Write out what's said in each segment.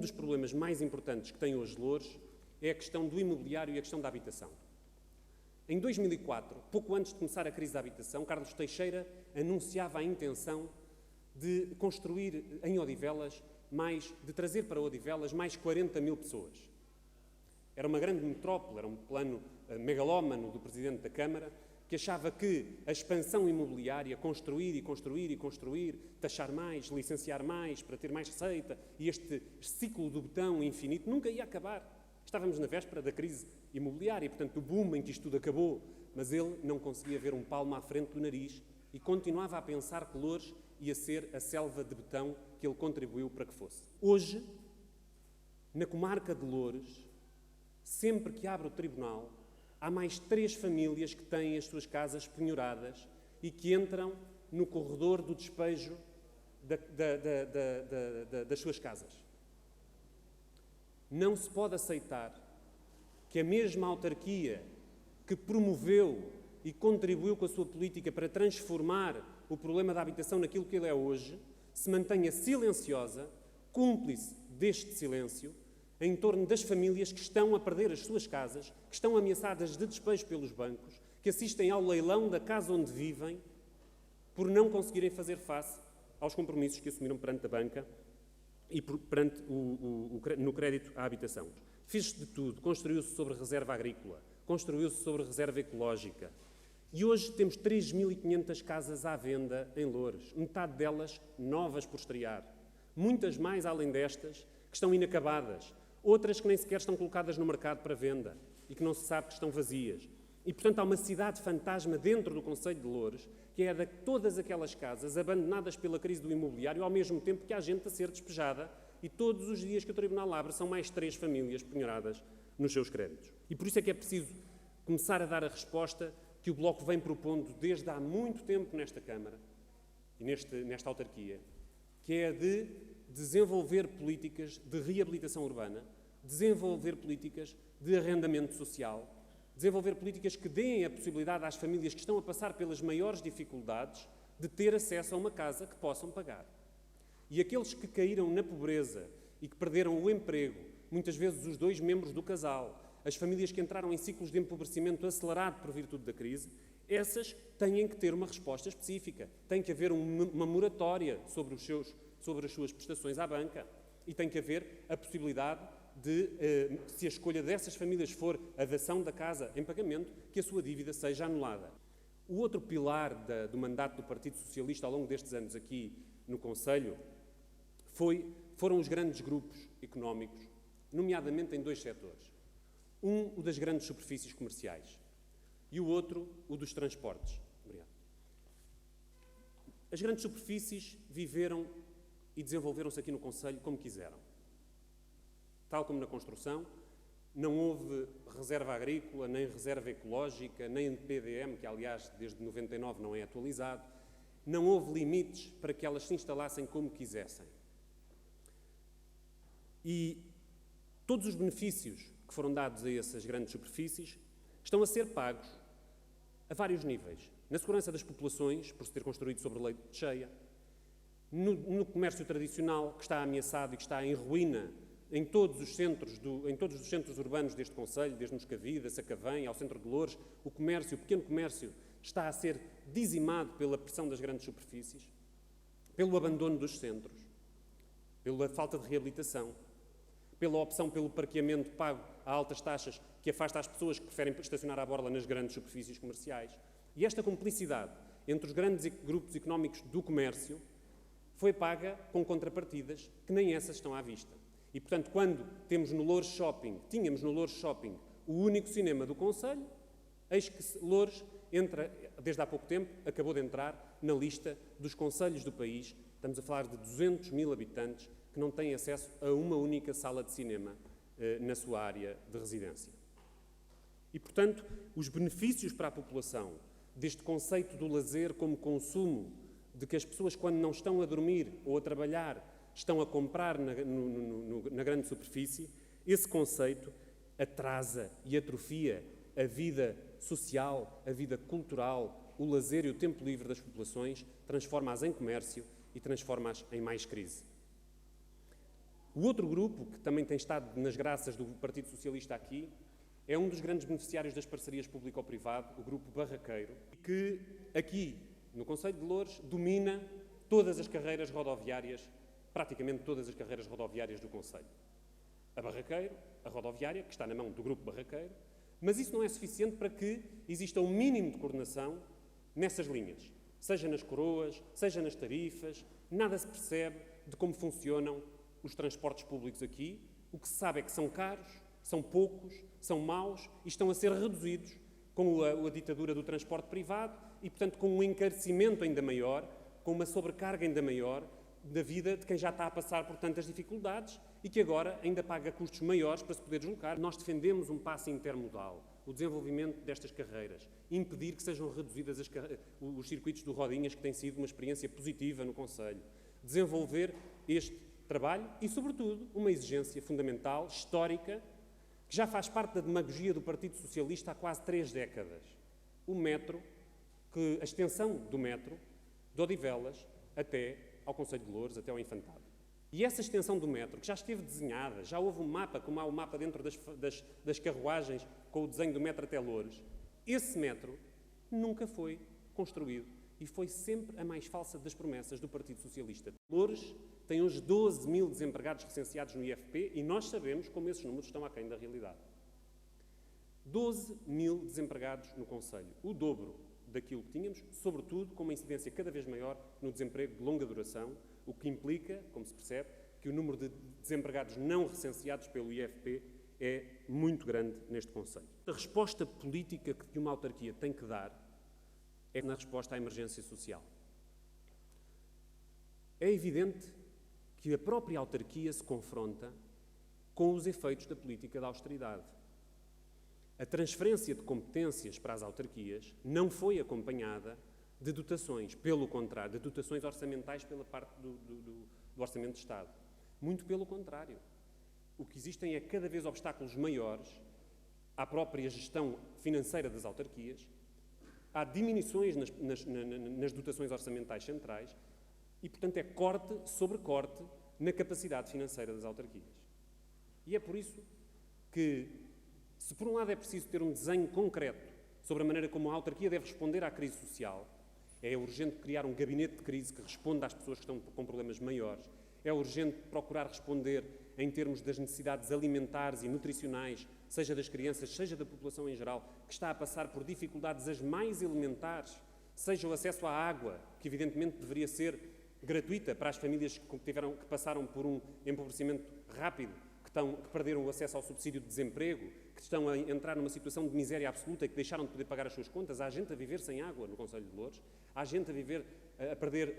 dos problemas mais importantes que tem hoje Loures é a questão do imobiliário e a questão da habitação. Em 2004, pouco antes de começar a crise da habitação, Carlos Teixeira anunciava a intenção de construir em Odivelas de trazer para Odivelas mais 40 mil pessoas. Era uma grande metrópole, era um plano megalómano do Presidente da Câmara, que achava que a expansão imobiliária, construir, taxar mais, licenciar mais, para ter mais receita, e este ciclo do botão infinito nunca ia acabar. Estávamos na véspera da crise imobiliária, portanto, do boom em que isto tudo acabou, mas ele não conseguia ver um palmo à frente do nariz e continuava a pensar que Loures ia ser a selva de betão que ele contribuiu para que fosse. Hoje, na comarca de Loures, sempre que abre o tribunal, há mais 3 famílias que têm as suas casas penhoradas e que entram no corredor do despejo das suas casas. Não se pode aceitar que a mesma autarquia que promoveu e contribuiu com a sua política para transformar o problema da habitação naquilo que ele é hoje, se mantenha silenciosa, cúmplice deste silêncio, em torno das famílias que estão a perder as suas casas, que estão ameaçadas de despejo pelos bancos, que assistem ao leilão da casa onde vivem, por não conseguirem fazer face aos compromissos que assumiram perante a banca e no crédito à habitação. Fez-se de tudo, construiu-se sobre reserva agrícola, construiu-se sobre reserva ecológica. E hoje temos 3.500 casas à venda em Loures, metade delas novas por estrear. Muitas mais além destas que estão inacabadas, outras que nem sequer estão colocadas no mercado para venda e que não se sabe que estão vazias. E, portanto, há uma cidade fantasma dentro do concelho de Loures, que é de todas aquelas casas abandonadas pela crise do imobiliário, ao mesmo tempo que há gente a ser despejada, e todos os dias que o Tribunal abre são mais 3 famílias penhoradas nos seus créditos. E por isso é que é preciso começar a dar a resposta que o Bloco vem propondo desde há muito tempo nesta Câmara e nesta autarquia, que é a de desenvolver políticas de reabilitação urbana, desenvolver políticas de arrendamento social, desenvolver políticas que deem a possibilidade às famílias que estão a passar pelas maiores dificuldades de ter acesso a uma casa que possam pagar. E aqueles que caíram na pobreza e que perderam o emprego, muitas vezes os 2 membros do casal, as famílias que entraram em ciclos de empobrecimento acelerado por virtude da crise, essas têm que ter uma resposta específica. Tem que haver uma moratória sobre as suas prestações à banca e tem que haver a possibilidade de, se a escolha dessas famílias for a dação da casa em pagamento, que a sua dívida seja anulada. O outro pilar do mandato do Partido Socialista ao longo destes anos aqui no Conselho foram os grandes grupos económicos, nomeadamente em 2 setores. Um, o das grandes superfícies comerciais, e o outro, o dos transportes. Obrigado. As grandes superfícies viveram e desenvolveram-se aqui no Concelho como quiseram. Tal como na construção, não houve reserva agrícola, nem reserva ecológica, nem PDM, que aliás desde 99 não é atualizado. Não houve limites para que elas se instalassem como quisessem. E todos os benefícios que foram dados a essas grandes superfícies estão a ser pagos a vários níveis. Na segurança das populações, por se ter construído sobre leito de cheia, no comércio tradicional, que está ameaçado e que está em ruína em todos os centros urbanos deste Concelho, desde Moscavide, a Sacavém, ao centro de Loures, o pequeno comércio, está a ser dizimado pela pressão das grandes superfícies, pelo abandono dos centros, pela falta de reabilitação, pela opção pelo parqueamento pago a altas taxas que afasta as pessoas que preferem estacionar à borla nas grandes superfícies comerciais. E esta cumplicidade entre os grandes grupos económicos do comércio foi paga com contrapartidas que nem essas estão à vista. E, portanto, quando tínhamos no Loures Shopping o único cinema do Concelho, eis que Loures entra, desde há pouco tempo, acabou de entrar na lista dos concelhos do país. Estamos a falar de 200 mil habitantes que não têm acesso a uma única sala de cinema na sua área de residência. E, portanto, os benefícios para a população deste conceito do lazer como consumo, de que as pessoas, quando não estão a dormir ou a trabalhar, estão a comprar na grande superfície, esse conceito atrasa e atrofia a vida social, a vida cultural, o lazer e o tempo livre das populações, transforma-as em comércio e transforma-as em mais crise. O outro grupo, que também tem estado nas graças do Partido Socialista aqui, é um dos grandes beneficiários das parcerias público-privado, o grupo Barraqueiro, que aqui, no Concelho de Loures, domina todas as carreiras rodoviárias, praticamente todas as carreiras rodoviárias do Concelho. A Barraqueiro, a rodoviária, que está na mão do grupo Barraqueiro, mas isso não é suficiente para que exista um mínimo de coordenação nessas linhas, seja nas coroas, seja nas tarifas, nada se percebe de como funcionam os transportes públicos aqui. O que se sabe é que são caros, são poucos, são maus e estão a ser reduzidos com a ditadura do transporte privado e, portanto, com um encarecimento ainda maior, com uma sobrecarga ainda maior da vida de quem já está a passar por tantas dificuldades e que agora ainda paga custos maiores para se poder deslocar. Nós defendemos um passo intermodal, o desenvolvimento destas carreiras, impedir que sejam reduzidas os circuitos do Rodinhas, que tem sido uma experiência positiva no Concelho, desenvolver este trabalho e, sobretudo, uma exigência fundamental, histórica, que já faz parte da demagogia do Partido Socialista há quase 3 décadas. O metro, a extensão do metro, de Odivelas até ao Concelho de Loures, até ao Infantado. E essa extensão do metro, que já esteve desenhada, já houve um mapa, como há o mapa dentro das carruagens, com o desenho do metro até Loures, esse metro nunca foi construído e foi sempre a mais falsa das promessas do Partido Socialista. Loures tem hoje 12 mil desempregados recenseados no IFP e nós sabemos como esses números estão aquém da realidade. 12 mil desempregados no Concelho, o dobro daquilo que tínhamos, sobretudo com uma incidência cada vez maior no desemprego de longa duração, o que implica, como se percebe, que o número de desempregados não recenseados pelo IFP é muito grande neste Concelho. A resposta política que uma autarquia tem que dar é na resposta à emergência social. É evidente que a própria autarquia se confronta com os efeitos da política da austeridade. A transferência de competências para as autarquias não foi acompanhada de dotações, pelo contrário, de dotações orçamentais pela parte do Orçamento de Estado. Muito pelo contrário. O que existem é cada vez obstáculos maiores à própria gestão financeira das autarquias, há diminuições nas dotações orçamentais centrais e, portanto, é corte sobre corte na capacidade financeira das autarquias. E é por isso que, se por um lado é preciso ter um desenho concreto sobre a maneira como a autarquia deve responder à crise social, é urgente criar um gabinete de crise que responda às pessoas que estão com problemas maiores, é urgente procurar responder em termos das necessidades alimentares e nutricionais, seja das crianças, seja da população em geral, que está a passar por dificuldades as mais elementares, seja o acesso à água, que evidentemente deveria ser gratuita para as famílias que passaram por um empobrecimento rápido, que perderam o acesso ao subsídio de desemprego, que estão a entrar numa situação de miséria absoluta e que deixaram de poder pagar as suas contas. Há gente a viver sem água no Concelho de Loures, há gente a perder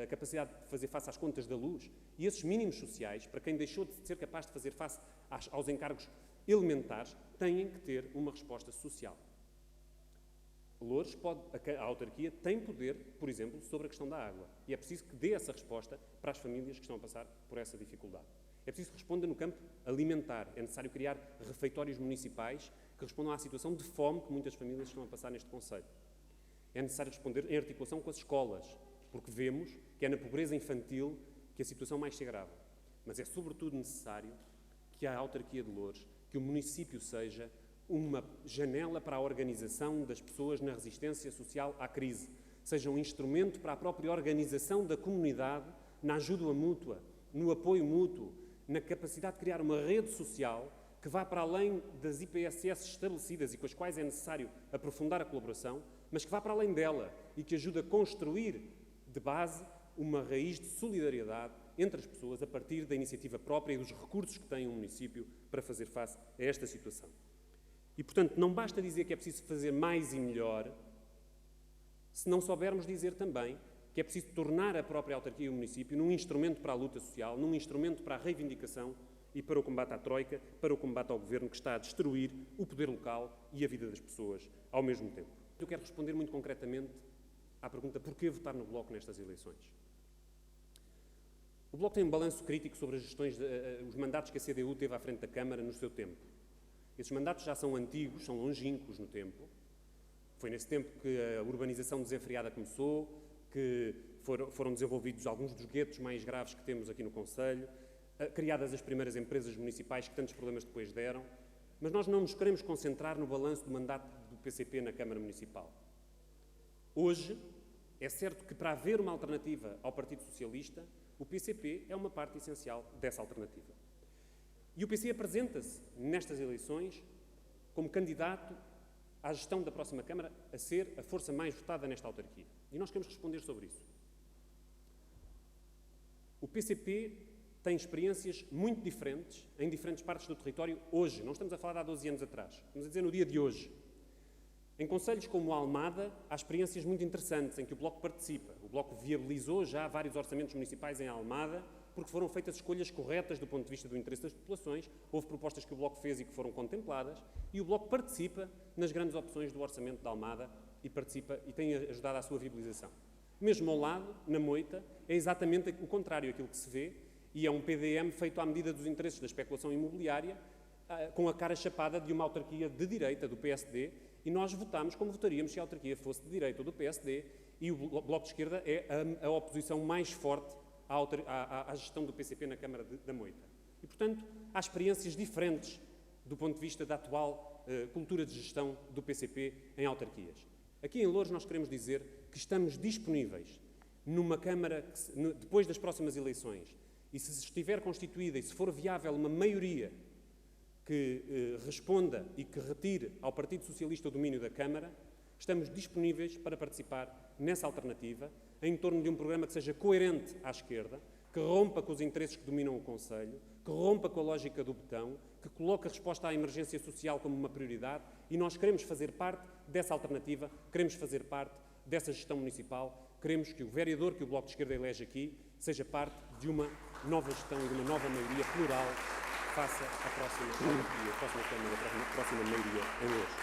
a capacidade de fazer face às contas da luz. E esses mínimos sociais, para quem deixou de ser capaz de fazer face aos encargos elementares, têm que ter uma resposta social. Loures a autarquia tem poder, por exemplo, sobre a questão da água. E é preciso que dê essa resposta para as famílias que estão a passar por essa dificuldade. É preciso que responda no campo alimentar. É necessário criar refeitórios municipais que respondam à situação de fome que muitas famílias estão a passar neste concelho. É necessário responder em articulação com as escolas, porque vemos que é na pobreza infantil que a situação mais se agrava. Mas é sobretudo necessário que a autarquia de Loures, que o município seja uma janela para a organização das pessoas na resistência social à crise, seja um instrumento para a própria organização da comunidade, na ajuda mútua, no apoio mútuo, na capacidade de criar uma rede social que vá para além das IPSS estabelecidas e com as quais é necessário aprofundar a colaboração, mas que vá para além dela e que ajude a construir de base uma raiz de solidariedade entre as pessoas a partir da iniciativa própria e dos recursos que tem o município para fazer face a esta situação. E, portanto, não basta dizer que é preciso fazer mais e melhor, se não soubermos dizer também que é preciso tornar a própria autarquia e o município num instrumento para a luta social, num instrumento para a reivindicação e para o combate à troika, para o combate ao governo que está a destruir o poder local e a vida das pessoas ao mesmo tempo. Eu quero responder muito concretamente à pergunta: porquê votar no Bloco nestas eleições? O Bloco tem um balanço crítico sobre as gestões, os mandatos que a CDU teve à frente da Câmara no seu tempo. Esses mandatos já são antigos, são longínquos no tempo. Foi nesse tempo que a urbanização desenfreada começou, que foram desenvolvidos alguns dos guetos mais graves que temos aqui no Concelho, criadas as primeiras empresas municipais que tantos problemas depois deram, mas nós não nos queremos concentrar no balanço do mandato do PCP na Câmara Municipal. Hoje, é certo que para haver uma alternativa ao Partido Socialista, o PCP é uma parte essencial dessa alternativa. E o PC apresenta-se nestas eleições como candidato à gestão da próxima Câmara a ser a força mais votada nesta autarquia. E nós queremos responder sobre isso. O PCP tem experiências muito diferentes em diferentes partes do território hoje. Não estamos a falar de há 12 anos atrás. Estamos a dizer no dia de hoje. Em concelhos como Almada, há experiências muito interessantes em que o Bloco participa. O Bloco viabilizou já vários orçamentos municipais em Almada porque foram feitas escolhas corretas do ponto de vista do interesse das populações, houve propostas que o Bloco fez e que foram contempladas, e o Bloco participa nas grandes opções do orçamento de Almada e participa e tem ajudado à sua viabilização. Mesmo ao lado, na Moita, é exatamente o contrário aquilo que se vê, e é um PDM feito à medida dos interesses da especulação imobiliária, com a cara chapada de uma autarquia de direita, do PSD, e nós votámos como votaríamos se a autarquia fosse de direita ou do PSD, e o Bloco de Esquerda é a oposição mais forte à gestão do PCP na Câmara da Moita. E, portanto, há experiências diferentes do ponto de vista da atual cultura de gestão do PCP em autarquias. Aqui em Loures nós queremos dizer que estamos disponíveis numa Câmara, depois das próximas eleições, e se estiver constituída e se for viável uma maioria que responda e que retire ao Partido Socialista o domínio da Câmara, estamos disponíveis para participar nessa alternativa, em torno de um programa que seja coerente à esquerda, que rompa com os interesses que dominam o Conselho, que rompa com a lógica do betão, que coloque a resposta à emergência social como uma prioridade, e nós queremos fazer parte dessa alternativa, queremos fazer parte dessa gestão municipal, queremos que o vereador que o Bloco de Esquerda elege aqui seja parte de uma nova gestão e de uma nova maioria plural face à próxima autarquia, à próxima Câmara, à próxima maioria em Loures.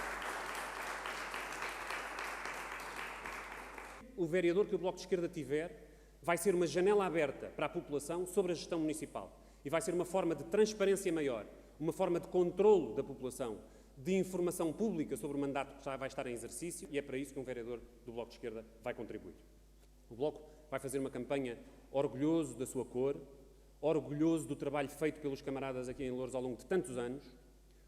O vereador que o Bloco de Esquerda tiver vai ser uma janela aberta para a população sobre a gestão municipal e vai ser uma forma de transparência maior, uma forma de controlo da população, de informação pública sobre o mandato que já vai estar em exercício, e é para isso que um vereador do Bloco de Esquerda vai contribuir. O Bloco vai fazer uma campanha orgulhoso da sua cor, orgulhoso do trabalho feito pelos camaradas aqui em Loures ao longo de tantos anos,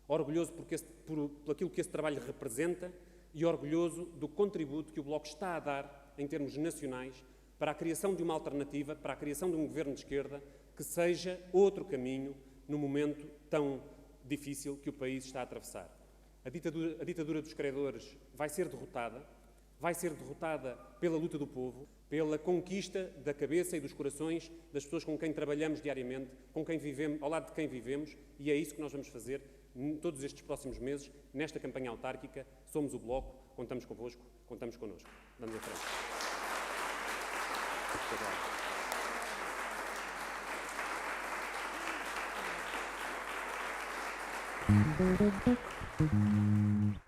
orgulhoso por aquilo que esse trabalho representa e orgulhoso do contributo que o Bloco está a dar em termos nacionais, para a criação de uma alternativa, para a criação de um governo de esquerda que seja outro caminho no momento tão difícil que o país está a atravessar. A ditadura dos credores vai ser derrotada pela luta do povo, pela conquista da cabeça e dos corações das pessoas com quem trabalhamos diariamente, com quem vivemos, ao lado de quem vivemos, e é isso que nós vamos fazer todos estes próximos meses, nesta campanha autárquica. Somos o Bloco, contamos convosco, contamos connosco. Vamos em frente. Muito obrigado.